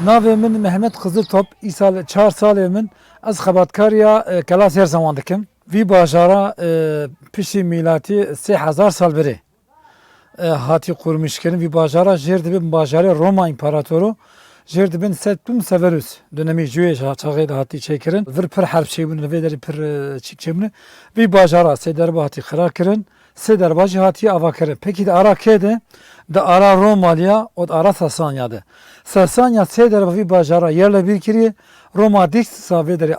Navê min Mehmet Qiziltop, îsal 4 salê min ez xebatkariya kelas her zaman dikim. Vî bajara piştî mîlatî 3000 sal birê hatî qurmuşkirin. Vî bajara jêr dibin bajarê Roma İmparatoru jêr dibin Septim Severus dönemî ciyê çaxê de hatî çêkirin. Vir pir herf çêbûn, vê derê pir çîk çêbûne. Vî bajara sê derba hatî xira kirin. Sê derba jî hatiye ava kirin. Pekî de ara kê de? De ara Romaliya û de ara Sasanya de. Sasanya sê derba vî bajara yerle bir kiriye. Roma dîsa vê derê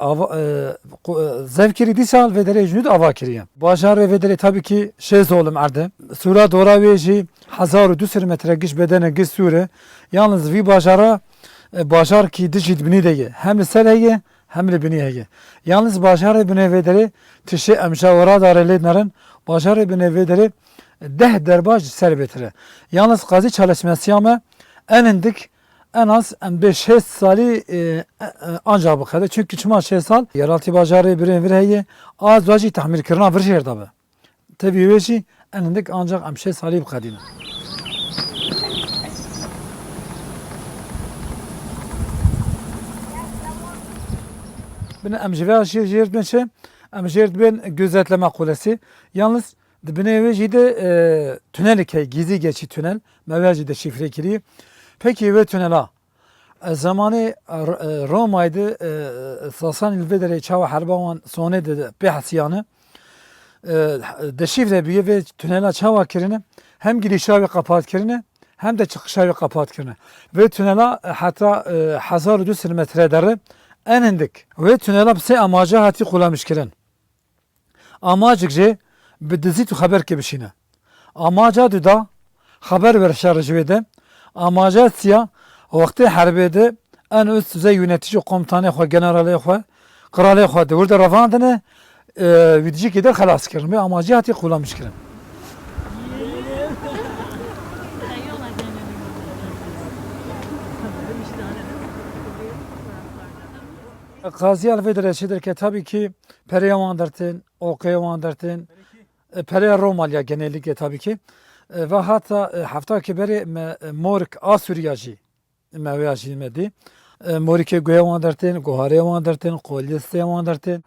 zev kirî dîsa vê derê jî ava kiriye. Bajarê vê derê tabii ki Şêzolum erde. Sura dora wê jî 1200 metre giş bedene giş Sûre. Yalnız vî bajara bajar ki dijî dibinî de ye. Hem li ser heye hem li binî heye. Yalnız bajarê binê vê derê tişê em jawara darê lê nerin. Bajarê binê vê derê 10 derba ji ser bêtire. Yalnız qazî çalışmasıya me enindik en az 5-6 salî ancak bixede. Çünkü çima 6 sal yeraltî bajarê birên vir heye az vacî tehmîl kirina vir jêr dabe. Tevî wê jî enindik ancak 6 salî bixedîne. Bine em ji vê jêr dibin çi? Em jêr dibin gözetleme kulesi. Yalnız dibinê wê jî de tünelek heye, gizî geçî tünel. Me wê jî de şifre kiriye. Peki vê tünela zamanê Roma'ydı Sasanî vê derê çawa herba wan sonê de pê hesiyane deşifre bûye vê tünela çawa kirine hem girîşa wê qepat kirine hem de çıkışa wê qepat kirine. Vê tünela heta 1200 metre derê en hindik. Vê tünela bi sê amaca hatî qulamış kirin. Amacık jê bi dizî tu xeber ke bişîne. Amaca du da xeber ver şer ji wê de. Amaca siya vakti herbede en üst düzey yönetici komutanı xwe, generalê xwe, kralê xwe de burada ravandine vidicikê de xelas kirin. Ve amacı hatî qulamış kirin. Qaziyal vê derê çêdir ke tabii ki periya wan dertin, okê wan dertin, periya Romalya genellikle tabii ki. Ve hatta hafta ki beri Morik Asuriya jî me wê jî me dî. Morikê guya wan dertin, guharê wan dertin, qolyestê wan dertin.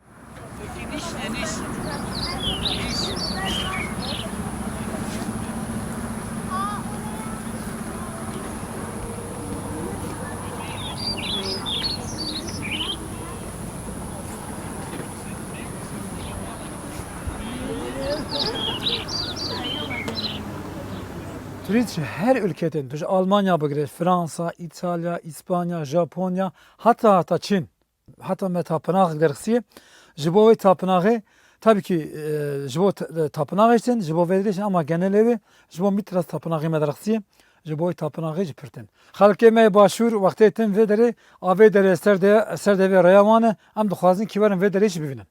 Turist her ülkeden, Almanya bigire, Fransa, İtalya, İspanya, Japonya, hatta Çin, hatta me tapınak dersiye, ji bo wê tapınağı tabii ki ji bo tapınağı için, ji bo vê için ama genel evi ji bo mitras tapınağı me dersiye, ji bo tapınağı jî pirtin. Xelkê me başûr wextê tin vê derê avê derê ser de vê reyawane em dixwazin kî werin vê derê jî bibînin.